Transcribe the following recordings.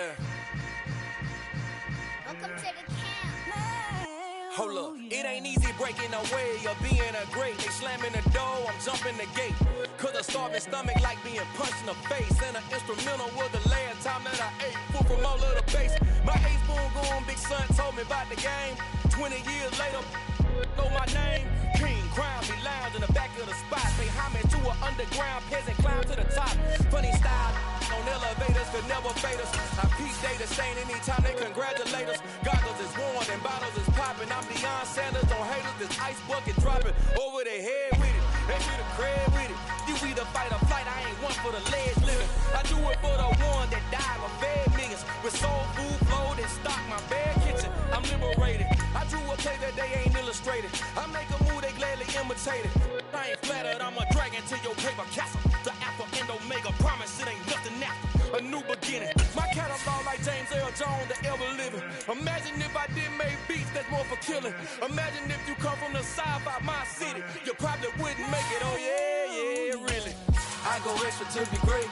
Yeah. Welcome to the camp. Hold up, it ain't easy breaking away or being a great. They slamming the door, I'm jumping the gate. Cause a starving stomach like being punched in the face. And an instrumental was the last time that I ate. Food from all of the base. My ace spoon going, big son told me about the game. 20 years later, know my name. King, crown, me lounge in the back of the spot. Pay homage to an underground peasant, climb to the top. Funny style, on elevators could never fade us. I peep data stain anytime they congratulate us. Goggles is worn and bottles is popping. I'm Deion Sanders on haters, this ice bucket dropping over their head with it. They be the crab with it. You either fight or flight, I ain't one for the ledge living. I do it for the one that died or fed millions. With soul food, flowed and stock my bad kitchen. I'm liberated. I drew a play that they ain't illustrated. I make a move, they gladly imitate it. I ain't flattered, I'm a dragon to your paper castle. The Alpha and Omega, promise it ain't nothing after. A new beginning. My catalog like James Earl Jones, the ever living. Imagine if I did make beats that's more for killing. Imagine if you come from the south out my city. You probably wouldn't make it, oh yeah, really. I go extra to be great.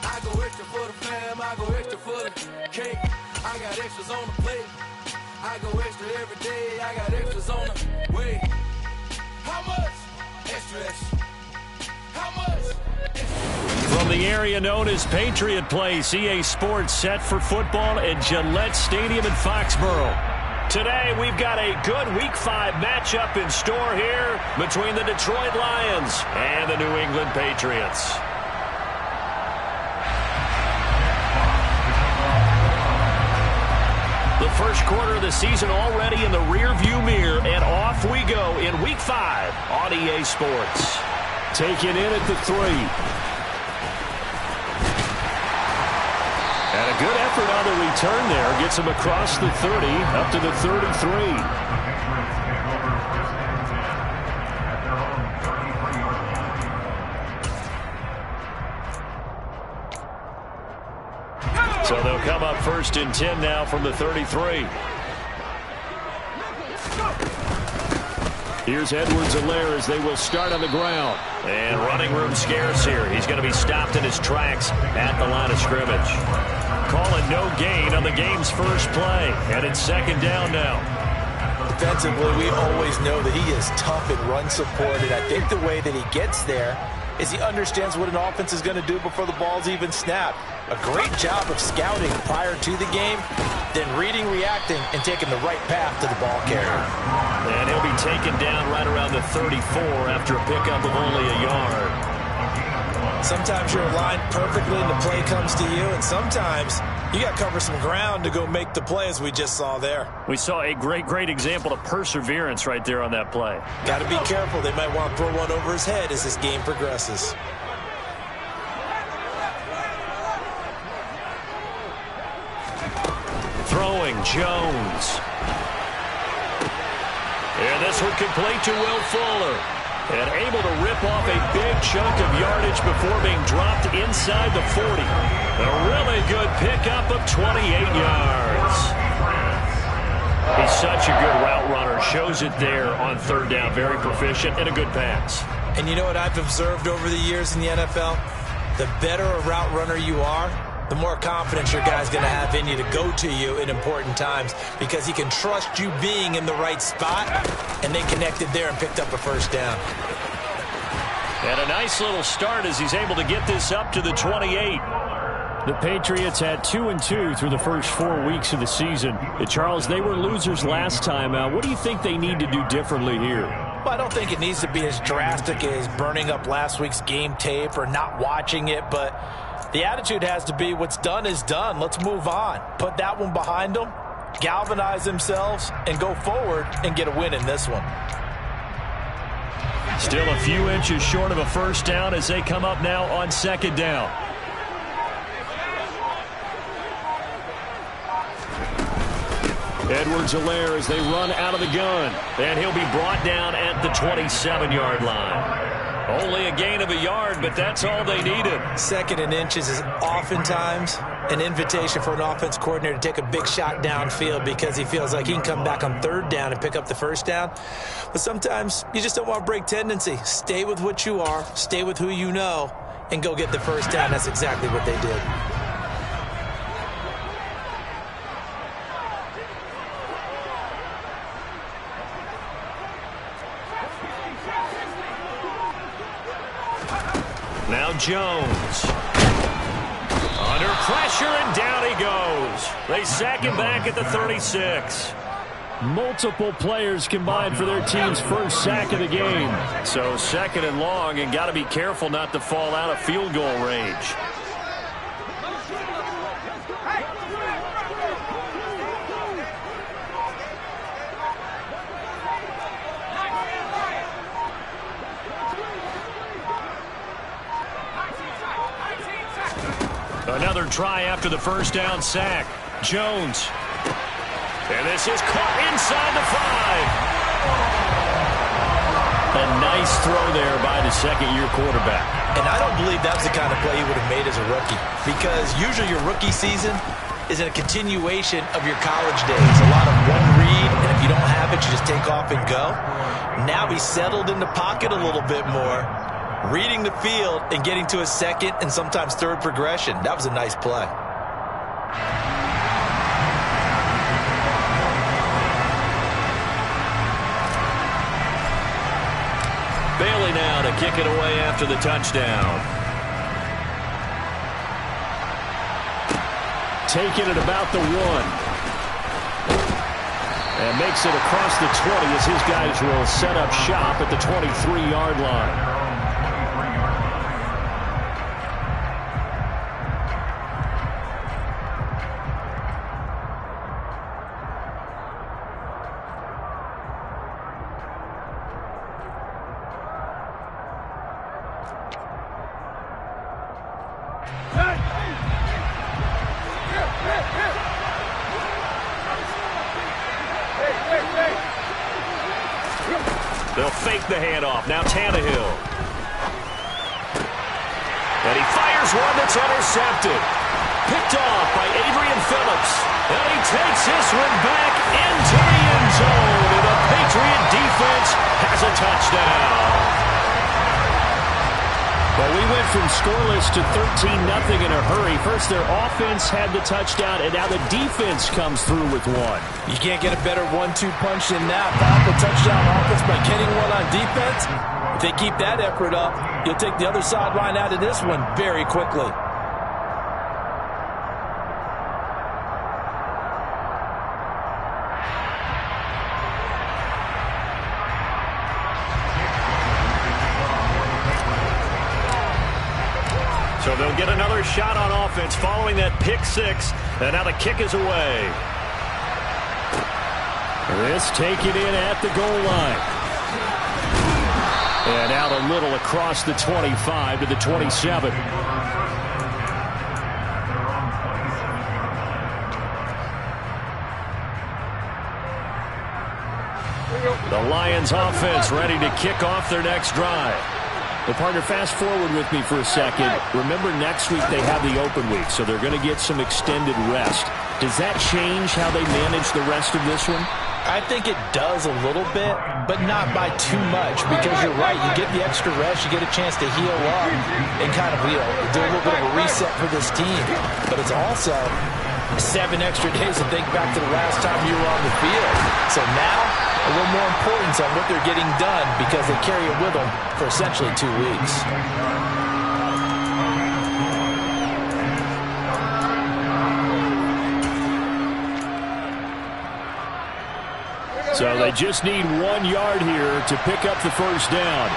I go extra for the fam, I go extra for the cake. I got extras on the plate. I go extra every day, I got extras on the way. How much? Extra, extra. How much? From the area known as Patriot Place, EA Sports set for football at Gillette Stadium in Foxborough. Today, we've got a good Week 5 matchup in store here between the Detroit Lions and the New England Patriots. The first quarter of the season already in the rearview mirror, and off we go in Week 5 on EA Sports. Taken in at the 3. And a good effort on the return there. Gets him across the 30, up to the 33. So they'll come up 1st and 10 now from the 33. Here's Edwards-Helaire as they will start on the ground. And running room scarce here. He's going to be stopped in his tracks at the line of scrimmage. Calling no gain on the game's first play. And it's 2nd down now. Defensively, we always know that he is tough and run supported. I think the way that he gets there is he understands what an offense is going to do before the ball's even snapped. A great job of scouting prior to the game, then reading, reacting, and taking the right path to the ball carrier. And he'll be taken down right around the 34 after a pickup of only a yard. Sometimes you're aligned perfectly and the play comes to you, and sometimes you got to cover some ground to go make the play, as we just saw there. We saw a great example of perseverance right there on that play. Got to be careful. They might want to throw one over his head as this game progresses. Throwing Jones. And this one complete to Will Fuller. And able to rip off a big chunk of yardage before being dropped inside the 40. A really good pickup of 28 yards. He's such a good route runner. Shows it there on 3rd down. Very proficient and a good pass. And you know what I've observed over the years in the NFL? The better a route runner you are, the more confidence your guy's going to have in you to go to you in important times, because he can trust you being in the right spot, and they connected there and picked up a 1st down. And a nice little start as he's able to get this up to the 28. The Patriots had 2-2 through the first 4 weeks of the season. Charles, they were losers last time out. What do you think they need to do differently here? Well, I don't think it needs to be as drastic as burning up last week's game tape or not watching it, but the attitude has to be what's done is done. Let's move on. Put that one behind them, galvanize themselves, and go forward and get a win in this one. Still a few inches short of a 1st down as they come up now on 2nd down. Edwards-Helaire as they run out of the gun. And he'll be brought down at the 27-yard line. Only a gain of a yard, but that's all they needed. 2nd and inches is oftentimes an invitation for an offense coordinator to take a big shot downfield because he feels like he can come back on 3rd down and pick up the 1st down. But sometimes you just don't want to break tendency. Stay with what you are, stay with who you know, and go get the 1st down. That's exactly what they did. Jones. Under pressure, and down he goes. They sack him back at the 36. Multiple players combined for their team's first sack of the game. So second and long, and got to be careful not to fall out of field goal range. Another try after the first down sack. Jones. And this is caught inside the 5. A nice throw there by the second-year quarterback. And I don't believe that's the kind of play he would have made as a rookie, because usually your rookie season is a continuation of your college days. A lot of one read, and if you don't have it, you just take off and go. Now he's settled in the pocket a little bit more, reading the field and getting to a second and sometimes third progression. That was a nice play. Bailey now to kick it away after the touchdown. Taking it about the 1. And makes it across the 20 as his guys will set up shop at the 23-yard line. They'll fake the handoff. Now Tannehill. And he fires one that's intercepted. Picked off by Adrian Phillips. And he takes this one back into the end zone. And the Patriot defense has a touchdown. Well, we went from scoreless to 13-0 in a hurry. First, their offense had the touchdown, and now the defense comes through with one. You can't get a better 1-2 punch than that. Pop a touchdown offense by getting one on defense. If they keep that effort up, you'll take the other sideline out of this one very quickly. So they'll get another shot on offense following that pick 6. And now the kick is away. This taken in at the goal line. And out a little across the 25 to the 27. The Lions offense ready to kick off their next drive. Well, partner, fast forward with me for a second. Remember, next week they have the open week, so they're going to get some extended rest. Does that change how they manage the rest of this one? I think it does a little bit, but not by too much, because you're right. You get the extra rest, you get a chance to heal up and kind of, do a little bit of a reset for this team. But it's also 7 extra days to think back to the last time you were on the field. So now, a little more importance on what they're getting done, because they carry it with them for essentially 2 weeks. So they just need 1 yard here to pick up the first down.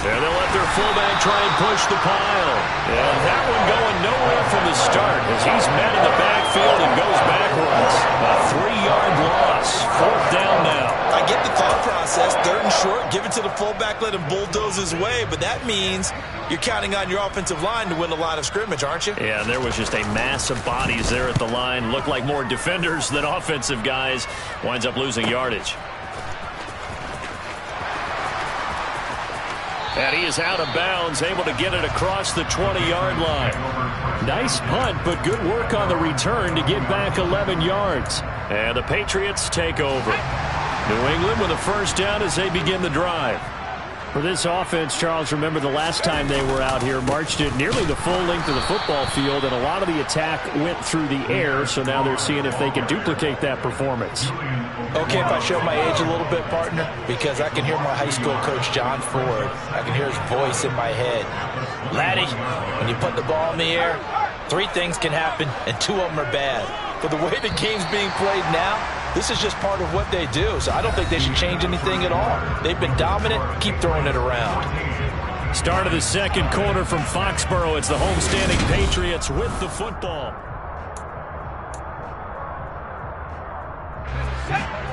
And they'll let their fullback try and push the pile. And that one going nowhere from the start as he's met in the backfield and goes backwards. A 3-yard loss. 4th down now. I get the thought process. 3rd and short, give it to the fullback, let him bulldoze his way. But that means you're counting on your offensive line to win a line of scrimmage, aren't you? Yeah, there was just a mass of bodies there at the line. Looked like more defenders than offensive guys. Winds up losing yardage. And he is out of bounds, able to get it across the 20-yard line. Nice punt, but good work on the return to get back 11 yards. And the Patriots take over. New England with a first down as they begin the drive. For this offense, Charles, remember the last time they were out here, marched it nearly the full length of the football field, and a lot of the attack went through the air, so now they're seeing if they can duplicate that performance. Okay, if I show my age a little bit, partner, because I can hear my high school coach, John Ford. I can hear his voice in my head. Laddie, when you put the ball in the air, 3 things can happen, and 2 of them are bad. But the way the game's being played now, this is just part of what they do, so I don't think they should change anything at all. They've been dominant. Keep throwing it around. Start of the second quarter from Foxborough. It's the homestanding Patriots with the football.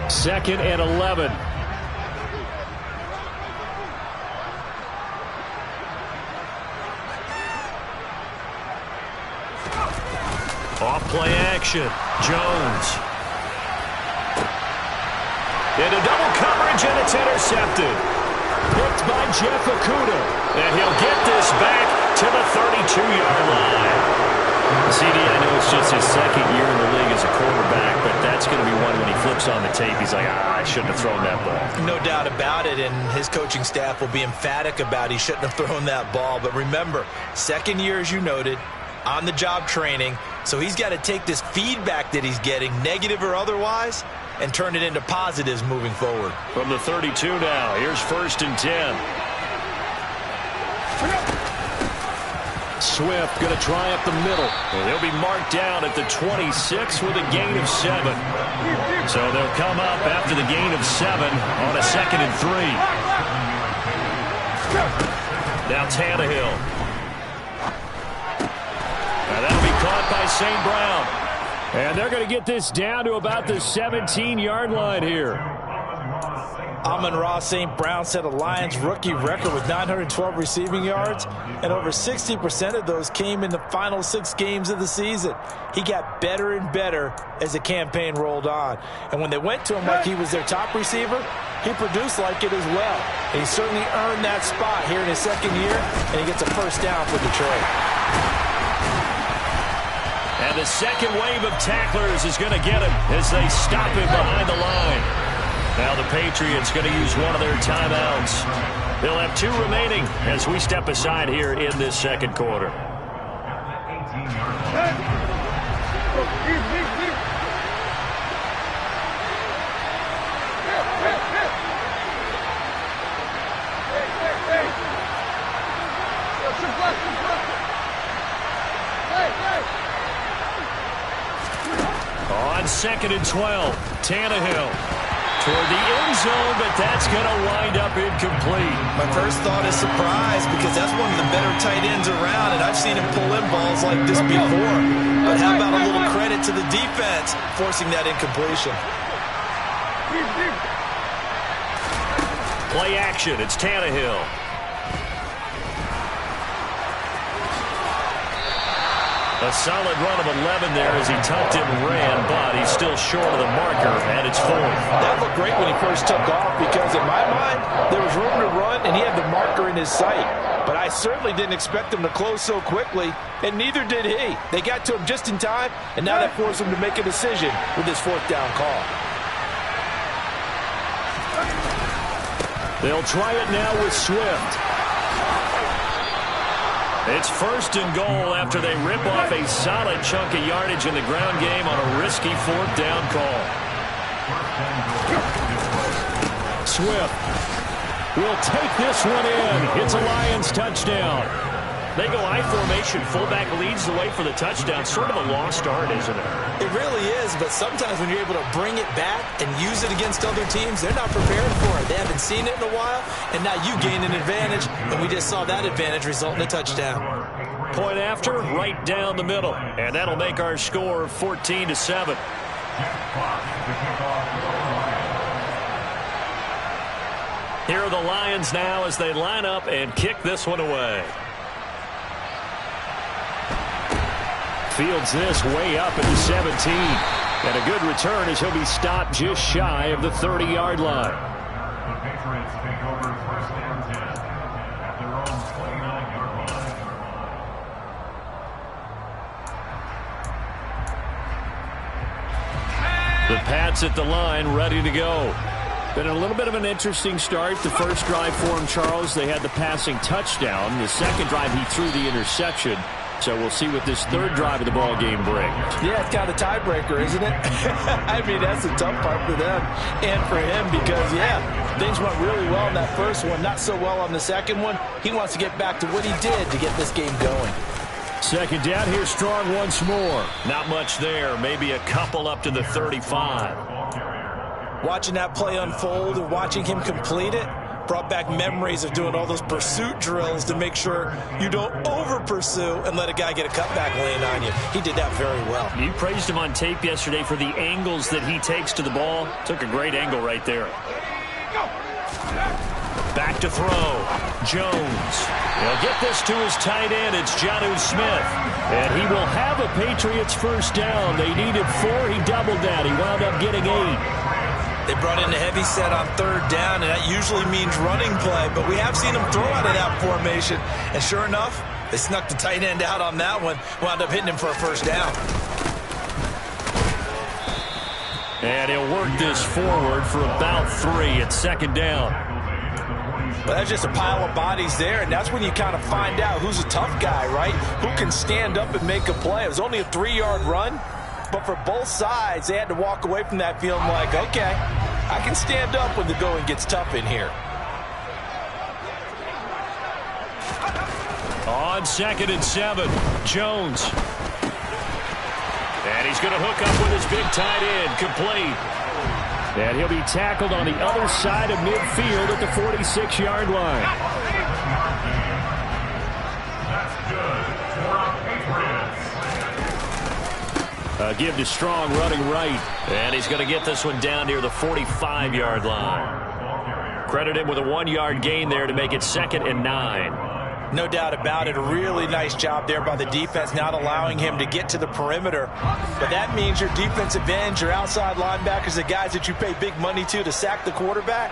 Second and 11. Off play action. Jones. Into double coverage, and it's intercepted. Picked by Jeff Okudah. And he'll get this back to the 32-yard line. CD, I know it's just his second year in the league as a quarterback, but that's going to be one when he flips on the tape. He's like, I shouldn't have thrown that ball. No doubt about it, and his coaching staff will be emphatic about he shouldn't have thrown that ball. But remember, second year, as you noted, on-the-job training, so he's got to take this feedback that he's getting, negative or otherwise, and turn it into positives moving forward. From the 32 now, here's 1st and 10. Swift going to try up the middle. And he'll be marked down at the 26 with a gain of 7. So they'll come up after the gain of 7 on a 2nd and 3. Now Tannehill. Now that'll be caught by St. Brown. And they're going to get this down to about the 17-yard line here. Amon-Ra St. Brown set a Lions rookie record with 912 receiving yards, and over 60% of those came in the final 6 games of the season. He got better and better as the campaign rolled on. And when they went to him like he was their top receiver, he produced like it as well. And he certainly earned that spot here in his 2nd year, and he gets a first down for Detroit. And the second wave of tacklers is going to get him as they stop him behind the line. Now the Patriots going to use one of their timeouts. They'll have 2 remaining as we step aside here in this second quarter. On 2nd and 12, Tannehill toward the end zone, but that's going to wind up incomplete. My first thought is surprise, because that's one of the better tight ends around, and I've seen him pull in balls like this before. But how about a little credit to the defense forcing that incompletion? Play action. It's Tannehill. A solid run of 11 there as he tucked it and ran, but he's still short of the marker, and it's 4th. That looked great when he first took off, because in my mind, there was room to run, and he had the marker in his sight. But I certainly didn't expect him to close so quickly, and neither did he. They got to him just in time, and now that forced him to make a decision with his 4th down call. They'll try it now with Swift. It's 1st and goal after they rip off a solid chunk of yardage in the ground game on a risky 4th down call. Swift will take this one in. It's a Lions touchdown. They go I formation. Fullback leads the way for the touchdown. Sort of a lost art, isn't it? It really is, but sometimes when you're able to bring it back and use it against other teams, they're not prepared for it. They haven't seen it in a while, and now you gain an advantage, and we just saw that advantage result in a touchdown. Point after, right down the middle, and that'll make our score 14-7. Here are the Lions now as they line up and kick this one away. Fields this way up at the 17. And a good return as he'll be stopped just shy of the 30-yard line. The Patriots take over 1st and 10 at their own 29-yard line. The Pats at the line, ready to go. Been a little bit of an interesting start. The first drive for him, Charles, they had the passing touchdown. The second drive, he threw the interception. So we'll see what this third drive of the ball game brings. Yeah, it's kind of a tiebreaker, isn't it? I mean, that's the tough part for them and for him because, yeah, things went really well in that first one, not so well on the second one. He wants to get back to what he did to get this game going. Second down here, Strong once more. Not much there, maybe a couple up to the 35. Watching that play unfold and watching him complete it brought back memories of doing all those pursuit drills to make sure you don't over-pursue and let a guy get a cutback lane on you. He did that very well. You praised him on tape yesterday for the angles that he takes to the ball. Took a great angle right there. Back to throw. Jones. He'll get this to his tight end. It's Jonnu Smith. And he will have a Patriots first down. They needed 4. He doubled that. He wound up getting 8. They brought in a heavy set on third down, and that usually means running play, but we have seen them throw out of that formation. And sure enough, they snuck the tight end out on that one, wound up hitting him for a first down. And he'll work this forward for about 3 at second down. But that's just a pile of bodies there, and that's when you kind of find out who's a tough guy, right? Who can stand up and make a play. It was only a 3-yard run. But for both sides, they had to walk away from that feeling like, okay, I can stand up when the going gets tough in here. On 2nd and 7, Jones. And he's going to hook up with his big tight end, complete. And he'll be tackled on the other side of midfield at the 46-yard line. That's good. Give to Strong running right. And he's going to get this one down near the 45-yard line. Credit him with a 1-yard gain there to make it 2nd and 9. No doubt about it. A really nice job there by the defense, not allowing him to get to the perimeter. But that means your defensive ends, your outside linebackers, the guys that you pay big money to sack the quarterback,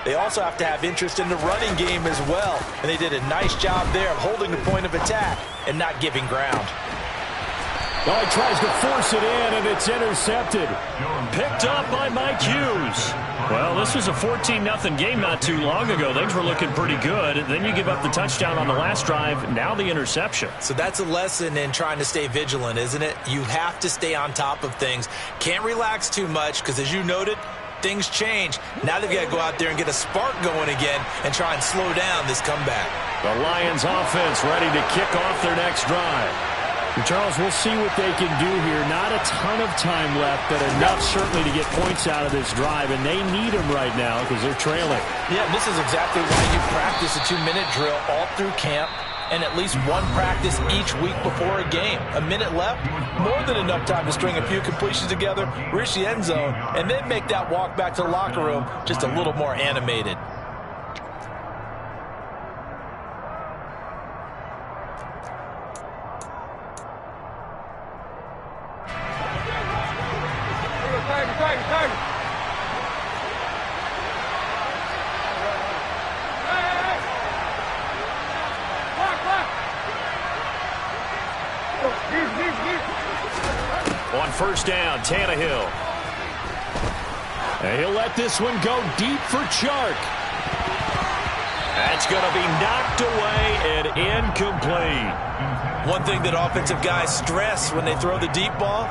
they also have to have interest in the running game as well. And they did a nice job there of holding the point of attack and not giving ground. Oh, he tries to force it in, and it's intercepted. Picked up by Mike Hughes. Well, this was a 14-0 game not too long ago. Things were looking pretty good. Then you give up the touchdown on the last drive. Now the interception. So that's a lesson in trying to stay vigilant, isn't it? You have to stay on top of things. Can't relax too much because, as you noted, things change. Now they've got to go out there and get a spark going again and try and slow down this comeback. The Lions offense ready to kick off their next drive. Charles, we'll see what they can do here. Not a ton of time left, but enough certainly to get points out of this drive, and they need them right now because they're trailing. Yeah, this is exactly why you practice a 2-minute drill all through camp and at least one practice each week before a game. A minute left, more than enough time to string a few completions together, reach the end zone, and then make that walk back to the locker room just a little more animated. On first down, Tannehill. And he'll let this one go deep for Chark. That's going to be knocked away and incomplete. One thing that offensive guys stress when they throw the deep ball,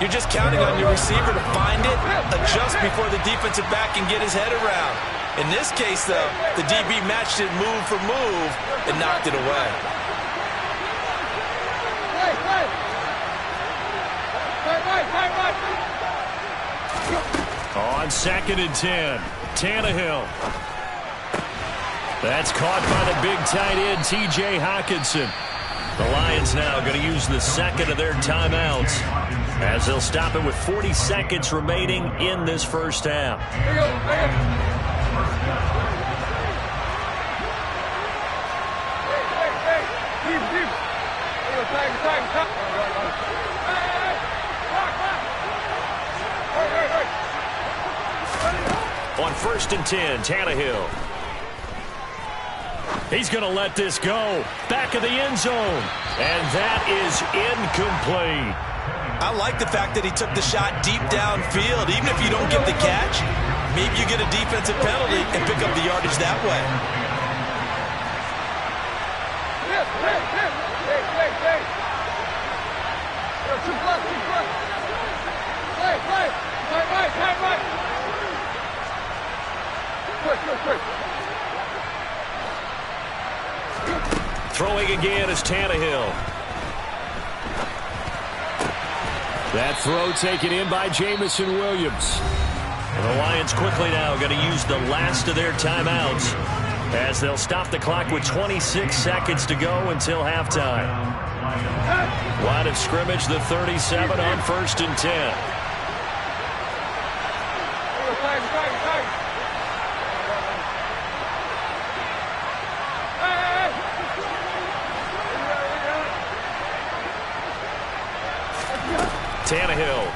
you're just counting on your receiver to find it, adjust before the defensive back can get his head around. In this case, though, the DB matched it move for move and knocked it away. On 2nd and 10, Tannehill. That's caught by the big tight end, T.J. Hockenson. The Lions now going to use the second of their timeouts as they'll stop it with 40 seconds remaining in this first half. On 1st and 10, Tannehill. He's going to let this go. Back of the end zone. And that is incomplete. I like the fact that he took the shot deep downfield. Even if you don't get the catch, maybe you get a defensive penalty and pick up the yardage that way. Throwing again is Tannehill. That throw taken in by Jamison Williams. And the Lions quickly now going to use the last of their timeouts as they'll stop the clock with 26 seconds to go until halftime. Line of scrimmage, the 37 on 1st and 10. Tannehill.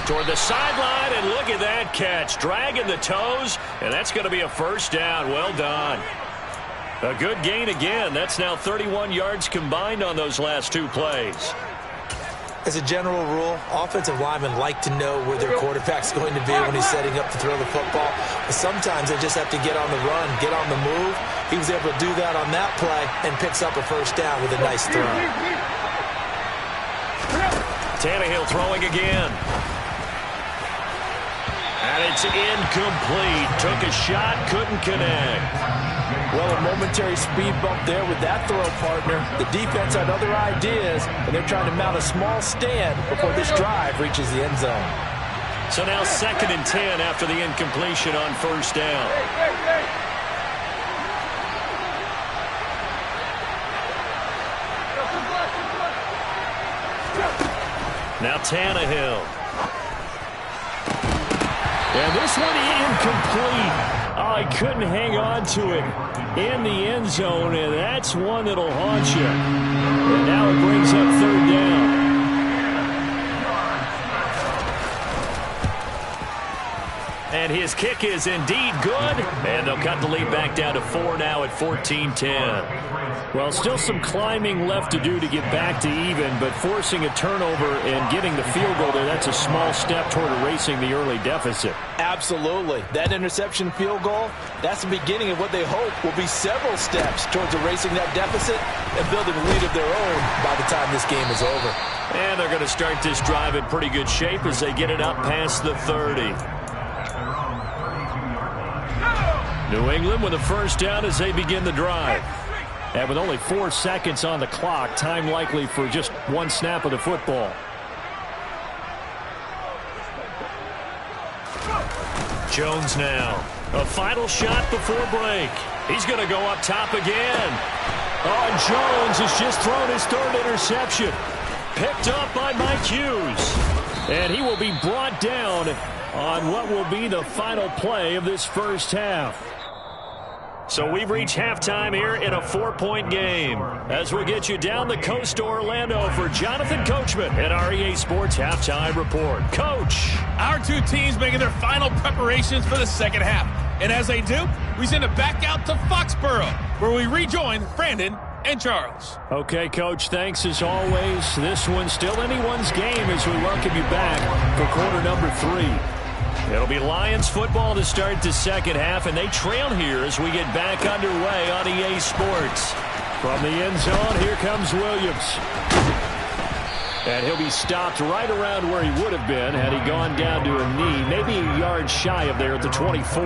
Toward the sideline, and look at that catch. Dragging the toes, and that's going to be a first down. Well done. A good gain again. That's now 31 yards combined on those last two plays. As a general rule, offensive linemen like to know where their quarterback's going to be when he's setting up to throw the football. But sometimes they just have to get on the run, get on the move. He was able to do that on that play and picks up a first down with a nice throw. Tannehill throwing again. And it's incomplete. Took a shot, couldn't connect. Well, a momentary speed bump there with that throw, partner. The defense had other ideas, and they're trying to mount a small stand before this drive reaches the end zone. So now 2nd and 10 after the incompletion on first down. Now Tannehill. And this one incomplete. Oh, he couldn't hang on to it in the end zone, and that's one that'll haunt you. And now it brings up 3rd down. And his kick is indeed good, and they'll cut the lead back down to 4 now at 14-10. Well, still some climbing left to do to get back to even, but forcing a turnover and getting the field goal there, that's a small step toward erasing the early deficit. Absolutely. That interception field goal, that's the beginning of what they hope will be several steps towards erasing that deficit and building a lead of their own by the time this game is over. And they're going to start this drive in pretty good shape as they get it up past the 30. New England with a first down as they begin the drive. And with only 4 seconds on the clock, time likely for just one snap of the football. Jones now. A final shot before break. He's going to go up top again. Oh, Jones has just thrown his 3rd interception. Picked up by Mike Hughes. And he will be brought down on what will be the final play of this first half. So we've reached halftime here in a 4-point game. As we'll get you down the coast to Orlando for Jonathan Coachman at our EA Sports Halftime Report. Coach. Our two teams making their final preparations for the second half. And as they do, we send it back out to Foxborough, where we rejoin Brandon and Charles. Okay, Coach, thanks as always. This one's still anyone's game as we welcome you back for quarter number 3. It'll be Lions football to start the second half, and they trail here as we get back underway on EA Sports. From the end zone, here comes Williams. And he'll be stopped right around where he would have been had he gone down to a knee, maybe a yard shy of there at the 24.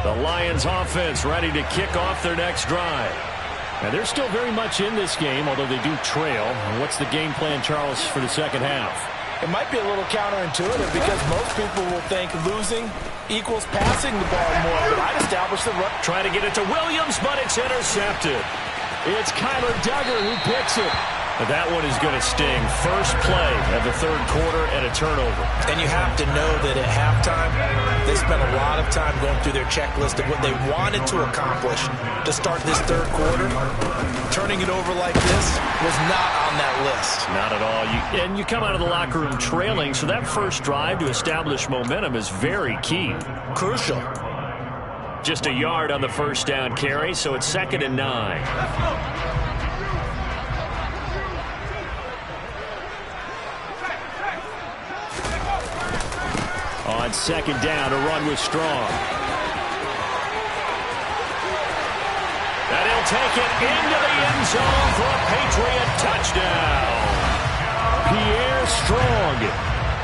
The Lions offense ready to kick off their next drive. And they're still very much in this game, although they do trail. And what's the game plan, Charles, for the second half? It might be a little counterintuitive because most people will think losing equals passing the ball more, but I'd establish the run. Trying to get it to Williams, but it's intercepted. It's Kyler Duggar who picks it. But that one is going to sting. First play of the 3rd quarter and a turnover. And you have to know that at halftime, they spent a lot of time going through their checklist of what they wanted to accomplish to start this 3rd quarter. Turning it over like this was not on that list. Not at all. And you come out of the locker room trailing, so that first drive to establish momentum is very key. Crucial. just a yard on the first down carry, so it's 2nd and 9. On 2nd down, a run with Strong. And he'll take it into the end zone for a Patriot touchdown. Pierre Strong,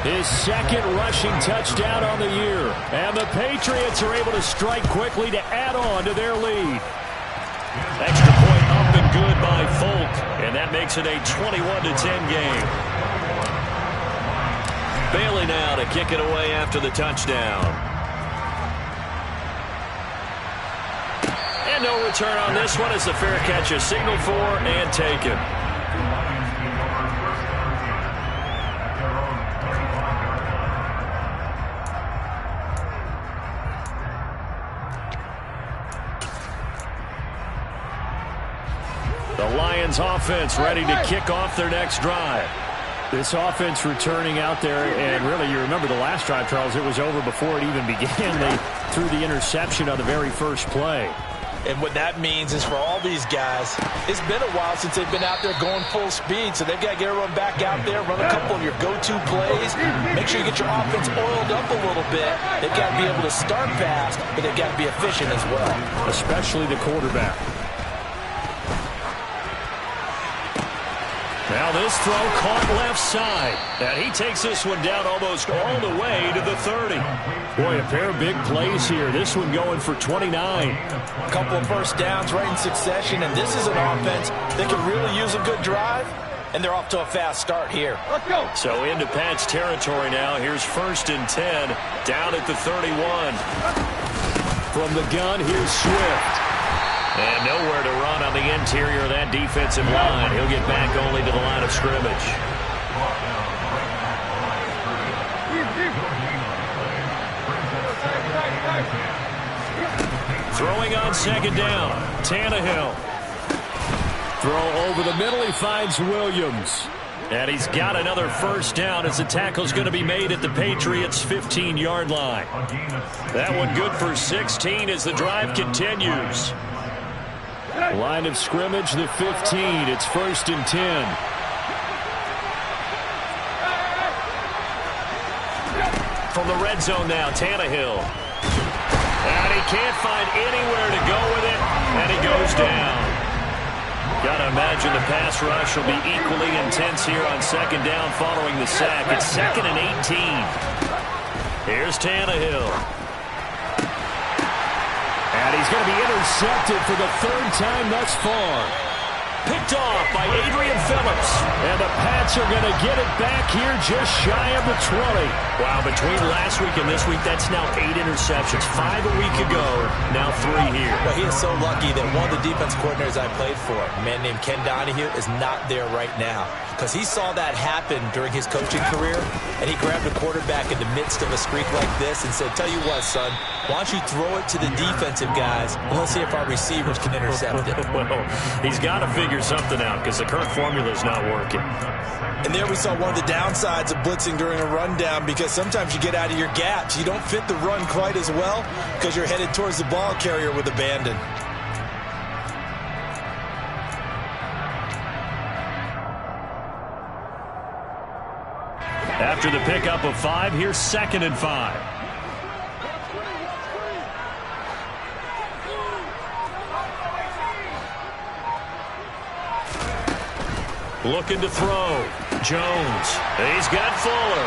his 2nd rushing touchdown on the year. And the Patriots are able to strike quickly to add on to their lead. Extra point up and good by Folk. And that makes it a 21-10 game. Bailey now to kick it away after the touchdown. And no return on this one as the fair catch is signaled for and taken. The Lions offense ready to kick off their next drive. This offense returning out there, and really you remember the last drive, Charles, it was over before it even began. They threw the interception on the very first play. And what that means is for all these guys, it's been a while since they've been out there going full speed, so they've got to get everyone back out there, run a couple of your go-to plays, make sure you get your offense oiled up a little bit. They've got to be able to start fast, but they've got to be efficient as well. Especially the quarterback. Now this throw caught left side. And he takes this one down almost all the way to the 30. Boy, a pair of big plays here. This one going for 29. A couple of first downs right in succession, and this is an offense that can really use a good drive, and they're off to a fast start here. Let's go. So into Pat's territory now. Here's 1st and 10, down at the 31. From the gun, here's Swift. And nowhere to run on the interior of that defensive line. He'll get back only to the line of scrimmage. Throwing on 2nd down, Tannehill. Throw over the middle, he finds Williams. And he's got another first down as the tackle's going to be made at the Patriots' 15-yard line. That one good for 16 as the drive continues. Line of scrimmage, the 15. It's 1st and 10. From the red zone now, Tannehill. And he can't find anywhere to go with it, and he goes down. Got to imagine the pass rush will be equally intense here on 2nd down following the sack. It's 2nd and 18. Here's Tannehill. And he's going to be intercepted for the 3rd time thus far. Picked off by Adrian Phillips. And the Pats are going to get it back here just shy of the 20. Wow, between last week and this week, that's now 8 interceptions. 5 a week ago, now 3 here. Well, he is so lucky that one of the defense coordinators I played for, a man named Ken Donahue, is not there right now. Because he saw that happen during his coaching career, and he grabbed a quarterback in the midst of a streak like this and said, tell you what, son, why don't you throw it to the defensive guys, and let's see if our receivers can intercept it. Well, he's got to figure something out because the current formula is not working. And there we saw one of the downsides of blitzing during a rundown, because sometimes you get out of your gaps. You don't fit the run quite as well because you're headed towards the ball carrier with abandon. After the pickup of 5, here's 2nd and 5. Looking to throw. Jones. He's got Fuller.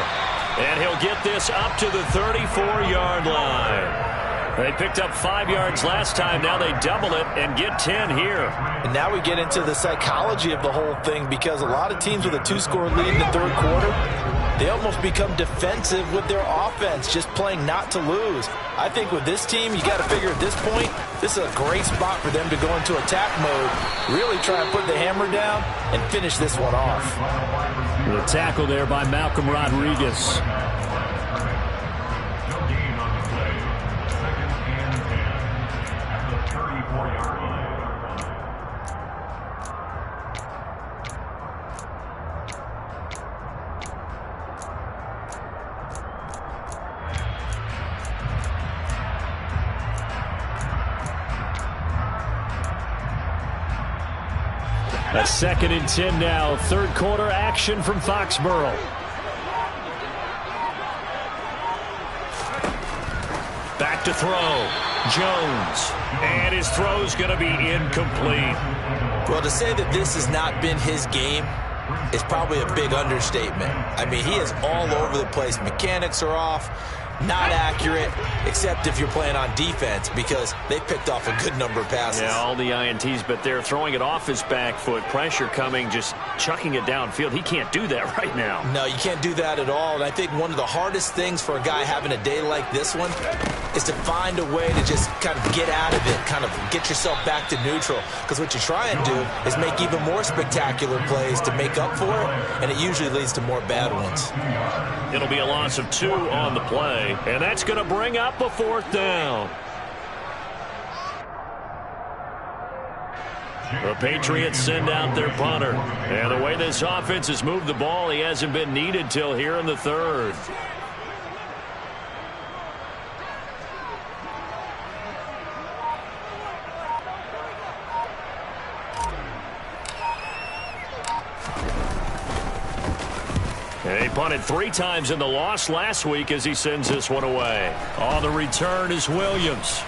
And he'll get this up to the 34-yard line. They picked up 5 yards last time. Now they double it and get 10 here. And now we get into the psychology of the whole thing, because a lot of teams with a 2-score lead in the 3rd quarter, they almost become defensive with their offense, just playing not to lose. I think with this team, you got to figure at this point, this is a great spot for them to go into attack mode, really try and put the hammer down and finish this one off. The tackle there by Malcolm Rodriguez. A 2nd and 10 now. Third quarter action from Foxborough. Back to throw. Jones. And his throw's going to be incomplete. Well, to say that this has not been his game is probably a big understatement. I mean, he is all over the place. Mechanics are off. Not accurate, except if you're playing on defense, because they picked off a good number of passes. Yeah, all the INTs, but they're throwing it off his back foot. Pressure coming, just chucking it downfield. He can't do that right now. No, you can't do that at all. And I think one of the hardest things for a guy having a day like this one is to find a way to just kind of get out of it, kind of get yourself back to neutral. Because what you try and do is make even more spectacular plays to make up for it, and it usually leads to more bad ones. It'll be a loss of 2 on the play, and that's going to bring up a 4th down. The Patriots send out their punter. And the way this offense has moved the ball, he hasn't been needed till here in the 3rd. And he punted 3 times in the loss last week as he sends this one away. On the return is Williams.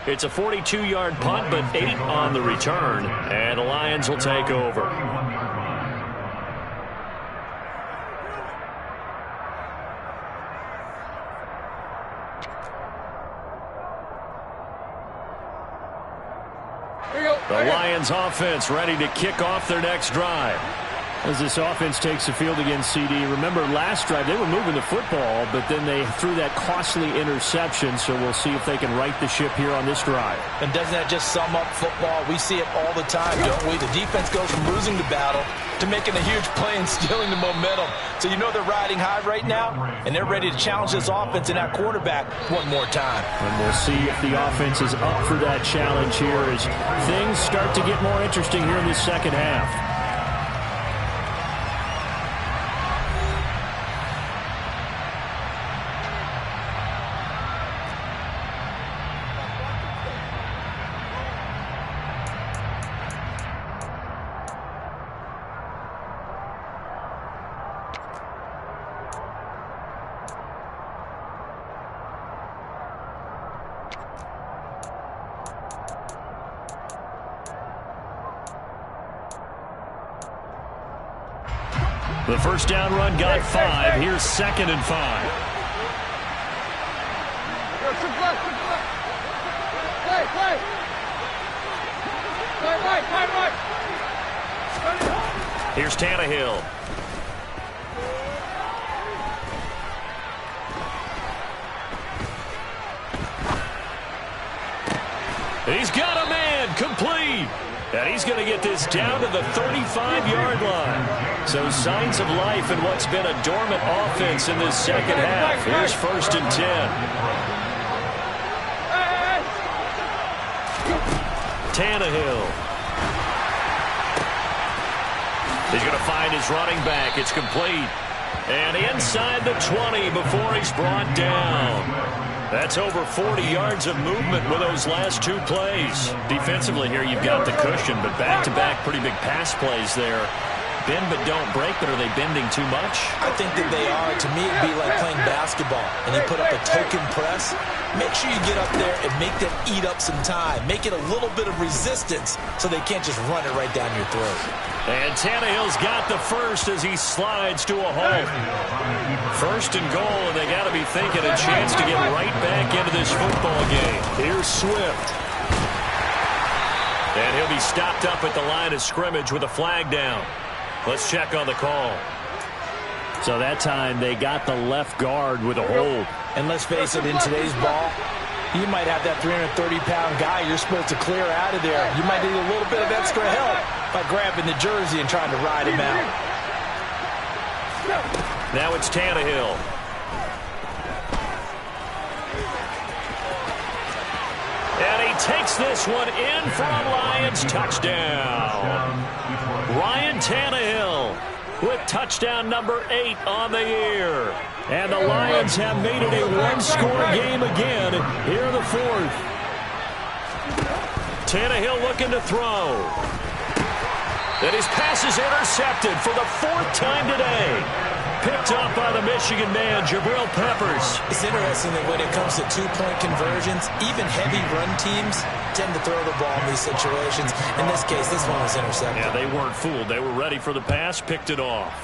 It's a 42-yard punt, but 8 on the return. And the Lions will take over. The Lions offense ready to kick off their next drive. As this offense takes the field against CD. Remember, last drive, they were moving the football, but then they threw that costly interception, so we'll see if they can right the ship here on this drive. And doesn't that just sum up football? We see it all the time, don't we? The defense goes from losing the battle to making a huge play and stealing the momentum. So you know they're riding high right now, and they're ready to challenge this offense and that quarterback one more time. And we'll see if the offense is up for that challenge here as things start to get more interesting here in this second half. The first down run got 5. Here's 2nd and 5. Here's Tannehill. He's got a man, complete. And he's going to get this down to the 35-yard line. So signs of life in what's been a dormant offense in this second half. Here's 1st and 10. Tannehill. He's going to find his running back. It's complete. And inside the 20 before he's brought down. That's over 40 yards of movement with those last 2 plays. Defensively here, you've got the cushion, but back-to-back pretty big pass plays there. Bend but don't break, but are they bending too much? I think that they are. To me, it'd be like playing basketball, and you put up a token press. Make sure you get up there and make them eat up some time. Make it a little bit of resistance so they can't just run it right down your throat. And Tannehill's got the first as he slides to a halt. 1st and goal, and they got to be thinking a chance to get right back into this football game. Here's Swift. And he'll be stopped up at the line of scrimmage with a flag down. Let's check on the call. So that time they got the left guard with a hold. And let's face it, in today's ball, you might have that 330-pound guy you're supposed to clear out of there. You might need a little bit of extra help by grabbing the jersey and trying to ride him out. Now it's Tannehill. And he takes this one in for a Lions touchdown. Ryan Tannehill with touchdown number 8 on the year. And the Lions have made it a one-score game again here in the 4th. Tannehill looking to throw. And his pass is intercepted for the 4th time today. Picked up by the Michigan man, Jabril Peppers. It's interesting that when it comes to two-point conversions, even heavy run teams tend to throw the ball in these situations. In this case, this one was intercepted. Yeah, they weren't fooled. They were ready for the pass, picked it off.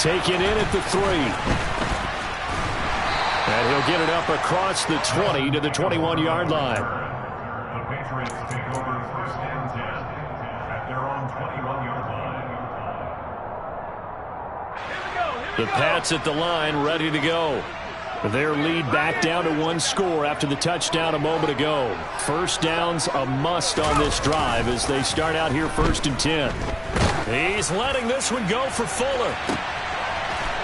Taken in at the 3. And he'll get it up across the 20 to the 21-yard line. The Patriots take over 1st and 10 at their own 21-yard line. The Pats at the line, ready to go. Their lead back down to 1 score after the touchdown a moment ago. First down's a must on this drive as they start out here 1st and 10. He's letting this one go for Fuller.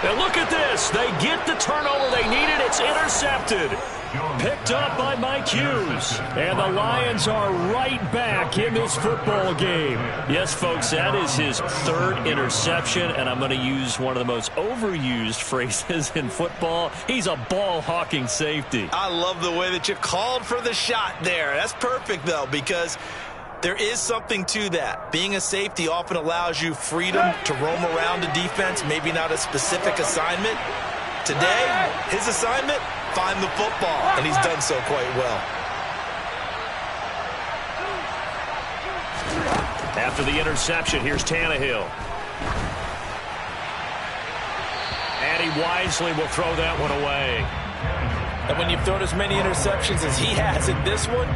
And look at this. They get the turnover they needed. It's intercepted. Picked up by Mike Hughes. And the Lions are right back in this football game. Yes, folks, that is his 3rd interception. And I'm going to use one of the most overused phrases in football. He's a ball-hawking safety. I love the way that you called for the shot there. That's perfect, though, because there is something to that. Being a safety often allows you freedom to roam around the defense, maybe not a specific assignment. Today, his assignment, find the football, and he's done so quite well. After the interception, here's Tannehill. And he wisely will throw that one away. And when you've thrown as many interceptions as he has in this one,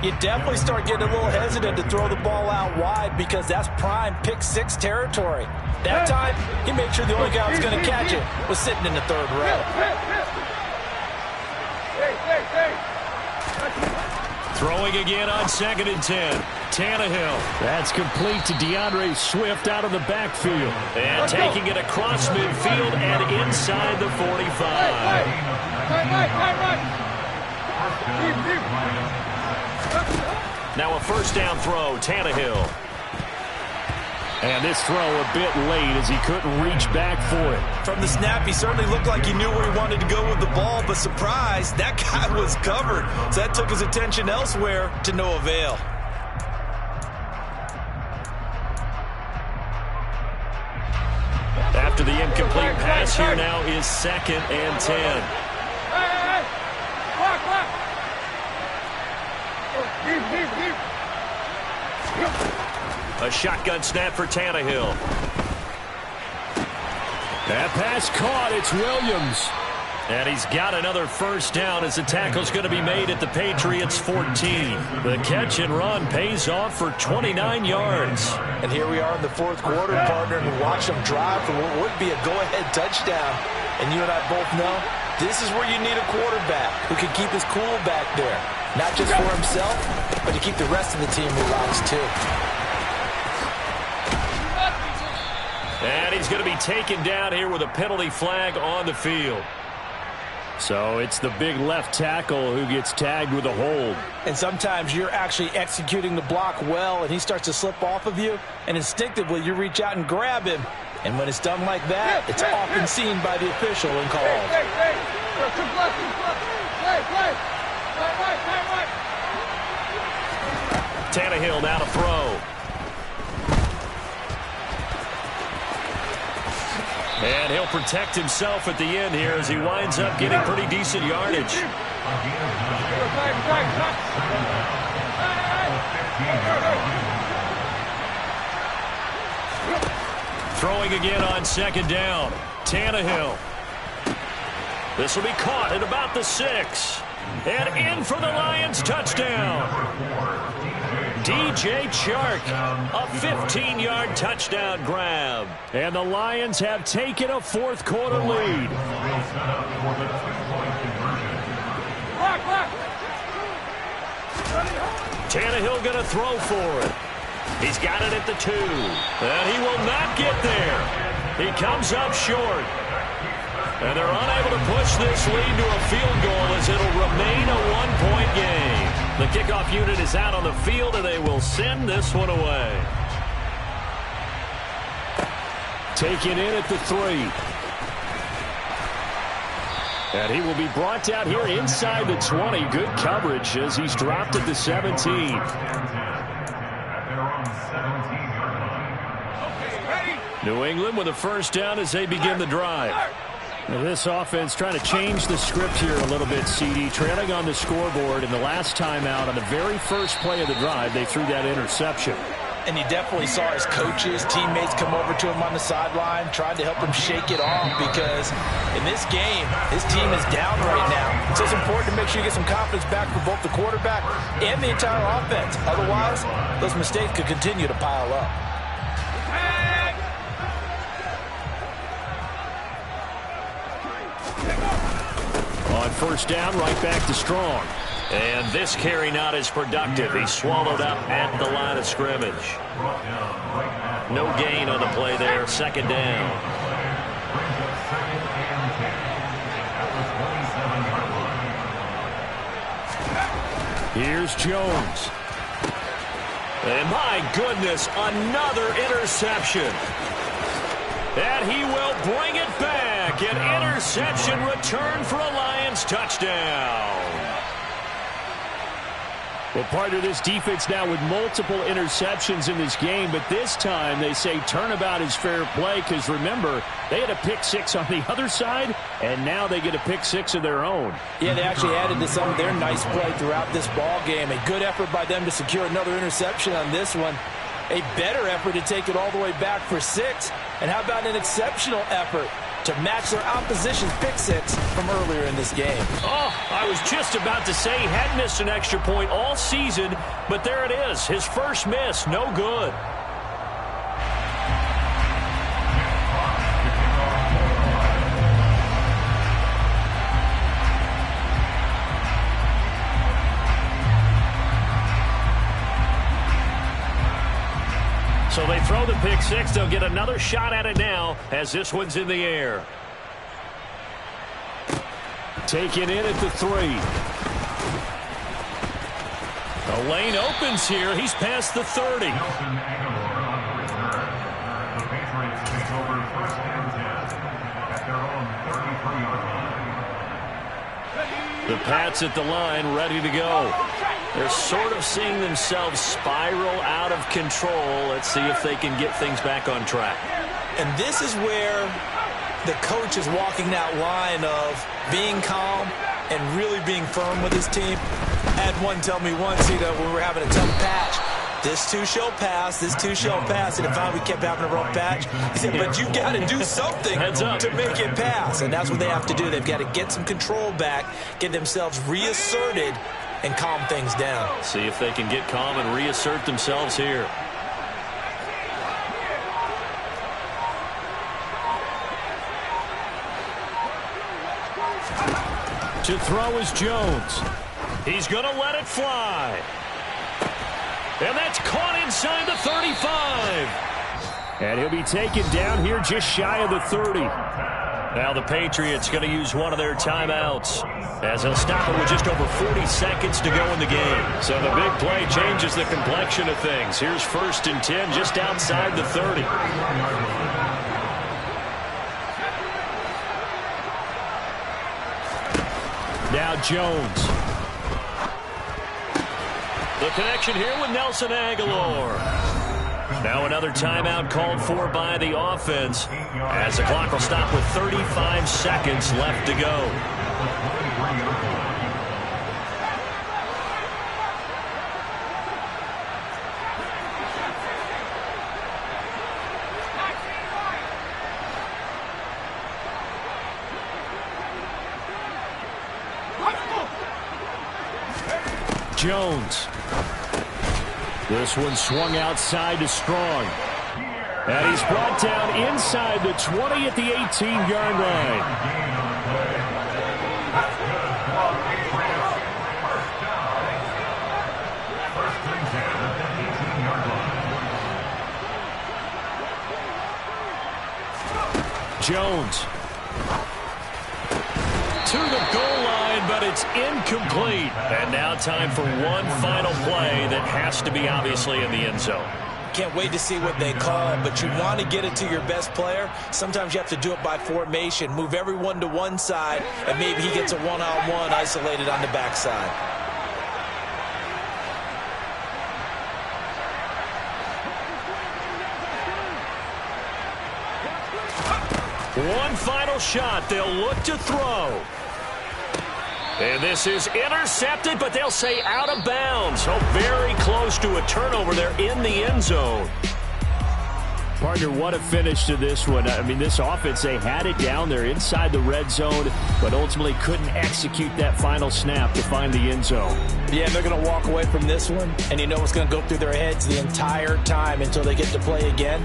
you definitely start getting a little hesitant to throw the ball out wide because that's prime pick 6 territory. That time, he made sure the only guy who was going to catch it was sitting in the 3rd row. Throwing again on 2nd and 10. Tannehill. That's complete to DeAndre Swift out of the backfield. And taking it across midfield and inside the 45. Now a 1st down throw, Tannehill. And this throw a bit late as he couldn't reach back for it. From the snap, he certainly looked like he knew where he wanted to go with the ball, but surprise, that guy was covered. So that took his attention elsewhere to no avail. After the incomplete pass, here now is 2nd and 10. A shotgun snap for Tannehill. That pass caught. It's Williams. And he's got another 1st down as the tackle's going to be made at the Patriots' 14. The catch and run pays off for 29 yards. And here we are in the 4th quarter, partner, and watch them drive for what would be a go-ahead touchdown. And you and I both know this is where you need a quarterback who can keep his cool back there. Not just for himself, but to keep the rest of the team relaxed, too. And he's going to be taken down here with a penalty flag on the field. So it's the big left tackle who gets tagged with a hold. And sometimes you're actually executing the block well, and he starts to slip off of you, and instinctively you reach out and grab him. And when it's done like that, it's often seen by the official and called. Tannehill now to throw. And he'll protect himself at the end here as he winds up getting pretty decent yardage. Throwing again on 2nd down. Tannehill. This will be caught at about the 6. And in for the Lions touchdown. DJ Chark, a 15-yard touchdown grab. And the Lions have taken a 4th quarter lead. Tannehill going to throw for it. He's got it at the 2. And he will not get there. He comes up short. And they're unable to push this lead to a field goal as it'll remain a 1-point game. The kickoff unit is out on the field, and they will send this one away. Taken in at the 3. And he will be brought down here inside the 20. Good coverage as he's dropped at the 17. New England with a first down as they begin the drive. Now this offense trying to change the script here a little bit, CD. Trailing on the scoreboard in the last timeout on the very first play of the drive, they threw that interception. And you definitely saw his coaches, teammates come over to him on the sideline, trying to help him shake it off because in this game, his team is down right now. So it's important to make sure you get some confidence back for both the quarterback and the entire offense. Otherwise, those mistakes could continue to pile up. On first down, right back to Strong. And this carry not as productive. He's swallowed up at the line of scrimmage. No gain on the play there. Second down. Here's Jones. And my goodness, another interception. And he will bring it back. An interception return for a Lions touchdown. Well, part of this defense now with multiple interceptions in this game, but this time they say turnabout is fair play because, remember, they had a pick six on the other side, and now they get a pick six of their own. Yeah, they actually added to some of their nice play throughout this ball game. A good effort by them to secure another interception on this one. A better effort to take it all the way back for 6. And how about an exceptional effort to match their opposition's pick six from earlier in this game? Oh, I was just about to say he hadn't missed an extra point all season, but there it is. His first miss, no good. So they throw the pick six. They'll get another shot at it now as this one's in the air. Taken in at the 3. The lane opens here. He's past the 30. The Patriots take over first and 10 at their own 33-yard line. The Pats at the line, ready to go. They're sort of seeing themselves spiral out of control. Let's see if they can get things back on track. And this is where the coach is walking that line of being calm and really being firm with his team. I had one tell me once, when we were having a tough patch, this too shall pass, this too shall pass. And if we kept having a rough patch, he said, but you got to do something to make it pass. And that's what they have to do. They've got to get some control back, get themselves reasserted, and calm things down. See if they can get calm and reassert themselves here. To throw is Jones. He's going to let it fly. And that's caught inside the 35. And he'll be taken down here just shy of the 30. Now the Patriots going to use one of their timeouts as they'll stop it with just over 40 seconds to go in the game. So the big play changes the complexion of things. Here's first and 10 just outside the 30. Now Jones. The connection here with Nelson Aguilar. Now another timeout called for by the offense as the clock will stop with 35 seconds left to go. Jones. This one swung outside to Strong. And he's brought down inside the 20 at the 18-yard line. Jones. To the goal line, but it's incomplete. And now time for one final play that has to be obviously in the end zone. can't wait to see what they call, but you want to get it to your best player. Sometimes you have to do it by formation. Move everyone to one side, and maybe he gets a one-on-one isolated on the backside. One final shot. They'll look to throw. And this is intercepted, but they'll say out of bounds. So very close to a turnover there in the end zone. Partner, what a finish to this one. I mean, this offense, they had it down there inside the red zone, but ultimately couldn't execute that final snap to find the end zone. Yeah, they're going to walk away from this one, and you know what's going to go through their heads the entire time until they get to play again?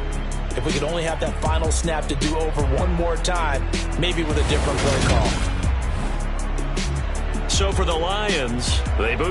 If we could only have that final snap to do over one more time, maybe with a different play call. So for the Lions, they boost.